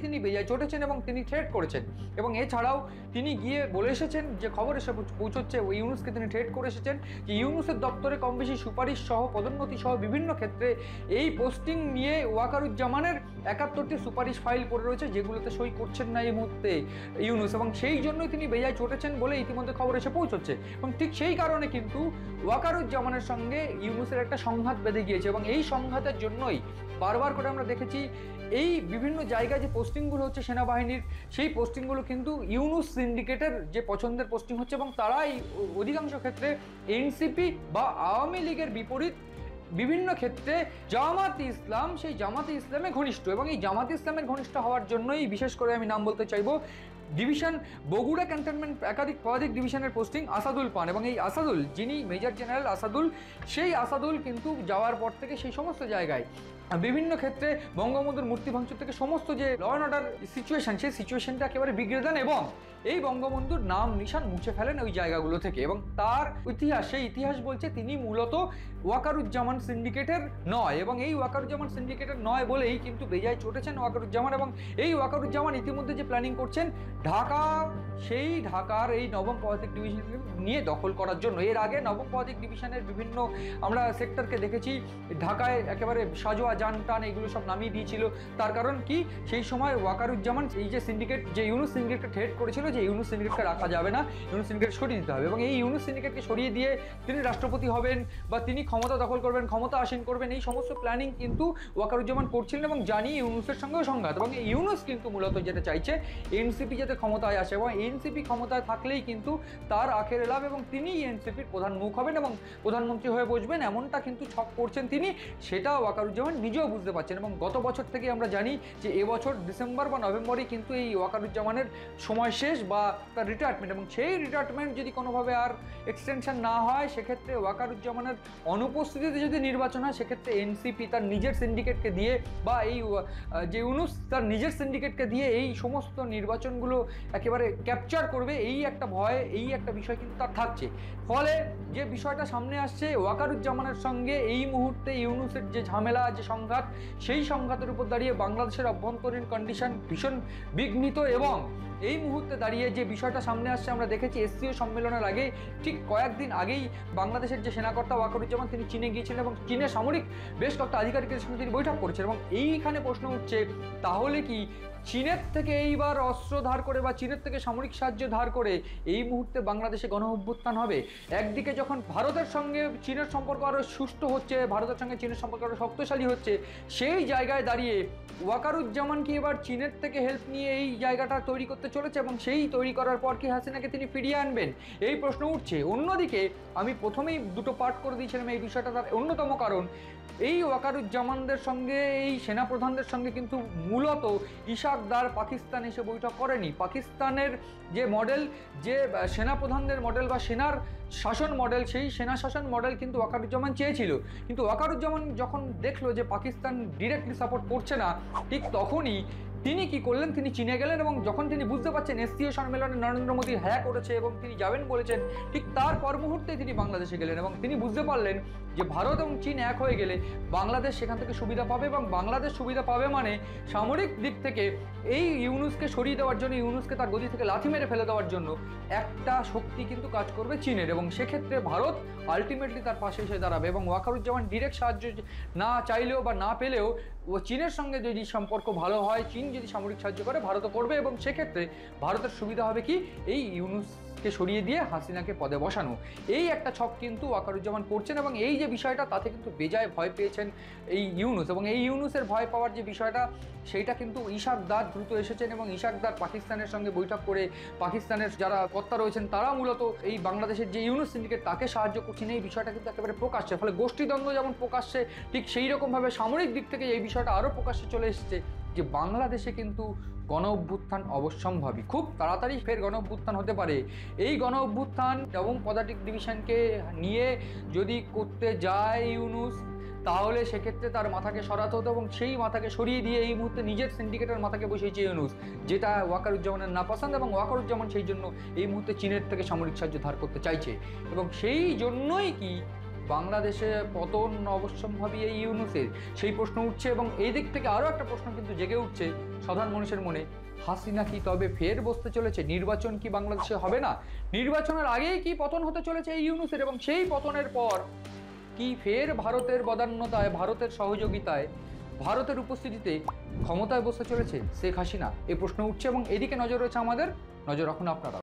তিনি বেজায় চটেছেন এবং তিনি থ্রেট করেছেন। এবং এছাড়াও তিনি গিয়ে বলে এসেছেন, যে খবর এসে পৌঁছচ্ছে, ওই ইউনুসকে তিনি থ্রেট করে এসেছেন যে ইউনুসের দপ্তরে কম বেশি সুপারিশ সহ, পদোন্নতি সহ বিভিন্ন ক্ষেত্রে এই পোস্টিং নিয়ে ওয়াকারুজ্জামানের 71টি সুপারিশ ফাইল পড়ে রয়েছে, যেগুলোতে সই করছেন না এই মুহূর্তে ইউনুস, এবং সেই জন্যই তিনি বেজায় চটেছেন বলে ইতিমধ্যে খবর এসে পৌঁছচ্ছে। এবং ঠিক সেই কারণে কিন্তু ওয়াকারুজ্জামানের সঙ্গে ইউনুসের একটা সংঘাত বেঁধে গিয়েছে, এবং এই সংঘাতের জন্যই বারবার করে আমরা দেখেছি এই বিভিন্ন জায়গায় যে পোস্টিংগুলো হচ্ছে সেনাবাহিনীর, সেই পোস্টিংগুলো কিন্তু ইউনুস সিন্ডিকেটের যে পছন্দের পোস্টিং হচ্ছে, এবং তারাই অধিকাংশ ক্ষেত্রে এনসিপি বা আওয়ামী লীগের বিপরীত বিভিন্ন ক্ষেত্রে জামাত ইসলাম, সেই জামাতে ইসলামে ঘনিষ্ঠ। এবং এই জামাত ইসলামের ঘনিষ্ঠ হওয়ার জন্যই বিশেষ করে আমি নাম বলতে চাইবো ডিভিশন বগুড়া ক্যান্টনমেন্ট একাধিক ডিভিশনের পোস্টিং আসাদুল পান। এবং এই আসাদুল, যিনি মেজর জেনারেল আসাদুল, সেই আসাদুল কিন্তু যাওয়ার পর থেকে সেই সমস্ত জায়গায় বিভিন্ন ক্ষেত্রে বঙ্গবন্ধুর মূর্তি ভাঙচুর থেকে সমস্ত যে ল অ্যান্ড অর্ডার সিচুয়েশন, সেই সিচুয়েশনটা একেবারে বিগড়ে দেন এবং এই বঙ্গবন্ধুর নাম নিশান মুছে ফেলেন ওই জায়গাগুলো থেকে। এবং তার ইতিহাস, সেই ইতিহাস বলছে তিনি মূলত ওয়াকারুজ্জামান সিন্ডিকেটের নয়, এবং এই ওয়াকারুজ্জামান সিন্ডিকেটের নয় বলেই কিন্তু বেজায় চটেছেন ওয়াকারুজ্জামান। এবং এই ওয়াকারুজ্জামান ইতিমধ্যে যে প্ল্যানিং করছেন ঢাকা, সেই ঢাকার এই নবম পদাতিক ডিভিশন নিয়ে দখল করার জন্য। এর আগে নবম পদাতিক ডিভিশনের বিভিন্ন আমরা সেক্টরকে দেখেছি ঢাকায় একেবারে সাজোয়া যান টান এগুলো সব নামিয়ে দিয়েছিল। তার কারণ কি, সেই সময় ওয়াকারুজ্জামান এই যে সিন্ডিকেট, যে ইউনুস সিন্ডিকেটকে থ্রেট করেছিল যে ইউনুস সিন্ডিকেটকে রাখা যাবে না, ইউনুস সিন্ডিকেট সরিয়ে দিতে হবে, এবং এই ইউনুস সিন্ডিকেটকে সরিয়ে দিয়ে তিনি রাষ্ট্রপতি হবেন বা তিনি ক্ষমতা দখল করবেন, ক্ষমতা আসীন করবেন, এই সমস্ত প্ল্যানিং কিন্তু ওয়াকারুজ্জামান করছিলেন। এবং জানি ইউনুসের সঙ্গেও সংঘাত, এবং ইউনুস কিন্তু মূলত যেটা চাইছে এনসিপি যাতে ক্ষমতায় আসে, এবং এনসিপি ক্ষমতায় থাকলেই কিন্তু তার আখের লাভ, এবং তিনি এনসিপির প্রধান মুখ হবেন এবং প্রধানমন্ত্রী হয়ে বসবেন, এমনটা কিন্তু ছক করছেন তিনি। সেটা ওয়াকারুজ্জামান নিজেও বুঝতে পারছেন। এবং গত বছর থেকে আমরা জানি যে এবছর ডিসেম্বর বা নভেম্বরে কিন্তু এই ওয়াকারুজ্জামানের সময় শেষ বা তার রিটায়ারমেন্ট, এবং সেই রিটায়ারমেন্ট যদি কোনোভাবে আর এক্সটেনশন না হয়, সেক্ষেত্রে ওয়াকারুজ্জামানের অনুপস্থিতিতে যদি নির্বাচন হয়, সেক্ষেত্রে এনসিপি তার নিজের সিন্ডিকেটকে দিয়ে বা এই যে ইউনুস তার নিজের সিন্ডিকেটকে দিয়ে এই সমস্ত নির্বাচনগুলো একেবারে ক্যাপচার করবে, এই একটা ভয়, এই একটা বিষয় কিন্তু তার থাকছে। ফলে যে বিষয়টা সামনে আসছে, ওয়াকারুজ্জামানের সঙ্গে এই মুহূর্তে ইউনুসের যে ঝামেলা, যে সংঘাত, সেই সংঘাতের উপর দাঁড়িয়ে বাংলাদেশের অভ্যন্তরীণ কন্ডিশন ভীষণ বিঘ্নিত। এবং এই মুহূর্তে দাঁড়িয়ে যে বিষয়টা সামনে আসছে, আমরা দেখেছি এসসিও সম্মেলনের আগে ঠিক কয়েকদিন আগেই বাংলাদেশের যে সেনাকর্তা ওয়াকারুজ্জামান তিনি চীনে গিয়েছিলেন, এবং চীনের সামরিক বেশ কয়েকটা আধিকারিকের সঙ্গে তিনি বৈঠক করেছেন। এবং এইখানে প্রশ্ন উঠছে, তাহলে কি চীনের থেকে এইবার অস্ত্র ধার করে বা চীনের থেকে সামরিক সাহায্য ধার করে এই মুহূর্তে বাংলাদেশে গণ অভ্যুত্থান হবে? একদিকে যখন ভারতের সঙ্গে চীনের সম্পর্ক আরও সুষ্ঠু হচ্ছে, ভারতের সঙ্গে চীনের সম্পর্ক আরও শক্তিশালী হচ্ছে, সেই জায়গায় দাঁড়িয়ে ওয়াকারুজ্জামান কি এবার চীনের থেকে হেল্প নিয়ে এই জায়গাটা তৈরি করতে চলেছে, এবং সেই তৈরি করার পর কি হাসিনাকে তিনি ফিরিয়ে আনবেন, এই প্রশ্ন উঠছে। অন্যদিকে আমি প্রথমেই দুটো পার্ট করে দিয়েছিলাম এই বিষয়টা, তার অন্যতম কারণ এই ওয়াকারুজ্জামানদের সঙ্গে, এই সেনাপ্রধানদের সঙ্গে কিন্তু মূলত ইশাক দার পাকিস্তান এসে বৈঠক করেনি। পাকিস্তানের যে মডেল, যে সেনাপ্রধানদের মডেল বা সেনার শাসন মডেল, সেই সেনা শাসন মডেল কিন্তু ওয়াকারুজ্জামান চেয়েছিল। কিন্তু ওয়াকারুজ্জামান যখন দেখলো যে পাকিস্তান ডিরেক্টলি সাপোর্ট করছে না, ঠিক তখনই তিনি কি করলেন, তিনি চীনে গেলেন। এবং যখন তিনি বুঝতে পারছেন এসসিও সম্মেলনে নরেন্দ্র মোদী হ্যাঁ করেছে এবং তিনি যাবেন বলেছেন, ঠিক তার পর মুহূর্তে তিনি বাংলাদেশে গেলেন। এবং তিনি বুঝতে পারলেন যে ভারত এবং চীন এক হয়ে গেলে বাংলাদেশ সেখান থেকে সুবিধা পাবে, এবং বাংলাদেশ সুবিধা পাবে মানে সামরিক দিক থেকে এই ইউনুসকে সরিয়ে দেওয়ার জন্য, ইউনুসকে তার গদি থেকে লাথি মেরে ফেলে দেওয়ার জন্য একটা শক্তি কিন্তু কাজ করবে চীনের। এবং সেক্ষেত্রে ভারত আলটিমেটলি তার পাশে এসে দাঁড়াবে। এবং ওয়াকারুজ্জামান ডিরেক্ট সাহায্য না চাইলেও বা না পেলেও ও চীনের সঙ্গে যদি সম্পর্ক ভালো হয়, চীন যদি সামরিক সাহায্য করে, ভারতও করবে। এবং সেক্ষেত্রে ভারতের সুবিধা হবে কি, এই ইউনুসকে সরিয়ে দিয়ে হাসিনাকে পদে বসানো। এই একটা ছক কিন্তু ওয়াকারুজ্জামান করছেন। এবং এই যে বিষয়টা, তাতে কিন্তু বেজায় ভয় পেয়েছেন এই ইউনুস। এবং এই ইউনুসের ভয় পাওয়ার যে বিষয়টা, সেইটা কিন্তু ইশাক দার দ্রুত এসেছেন, এবং ইশাক দার পাকিস্তানের সঙ্গে বৈঠক করে পাকিস্তানের যারা কর্তা রয়েছেন তারা মূলত এই বাংলাদেশের যে ইউনুস সিন্ডিকেট তাকে সাহায্য করছেন, এই বিষয়টা কিন্তু একেবারে প্রকাশ্যে। ফলে গোষ্ঠীদ্বন্দ্ব যেমন প্রকাশ্যে, ঠিক সেই রকমভাবে সামরিক দিক থেকে এই বিষয়টা আরও প্রকাশ্যে চলে এসেছে যে বাংলাদেশে কিন্তু গণ অভ্যুত্থান অবশ্যম্ভাবী, খুব তাড়াতাড়ি ফের গণ অভ্যুত্থান হতে পারে। এই গণ অভ্যুত্থান নবম পদাতিক ডিভিশনকে নিয়ে যদি করতে যায় ইউনুস, তাহলে সেক্ষেত্রে তার মাথাকে সরাতে হতো, এবং সেই মাথাকে সরিয়ে দিয়ে এই মুহূর্তে নিজের সিন্ডিকেটের মাথাকে বসিয়েছে ইউনুস, যেটা ওয়াকারুজ্জামানের নাপছন্দ। এবং ওয়াকারুজ্জামান সেই জন্য এই মুহূর্তে চীনের থেকে সামরিক সাহায্য ধার করতে চাইছে। এবং সেই জন্যই কি বাংলাদেশে পতন অবশ্যম্ভাবী এই ইউনূসের, সেই প্রশ্ন উঠছে। এবং এই দিক থেকে আরও একটা প্রশ্ন কিন্তু জেগে উঠছে সাধারণ মানুষের মনে, হাসিনা কি তবে ফের বসতে চলেছে? নির্বাচন কি বাংলাদেশে হবে না? নির্বাচনের আগেই কি পতন হতে চলেছে এই ইউনূসের? এবং সেই পতনের পর কি ফের ভারতের বদান্যতায়, ভারতের সহযোগিতায়, ভারতের উপস্থিতিতে ক্ষমতায় বসতে চলেছে শেখ হাসিনা? এই প্রশ্ন উঠছে এবং এদিকে নজর রয়েছে আমাদের। নজর রাখুন আপনারা।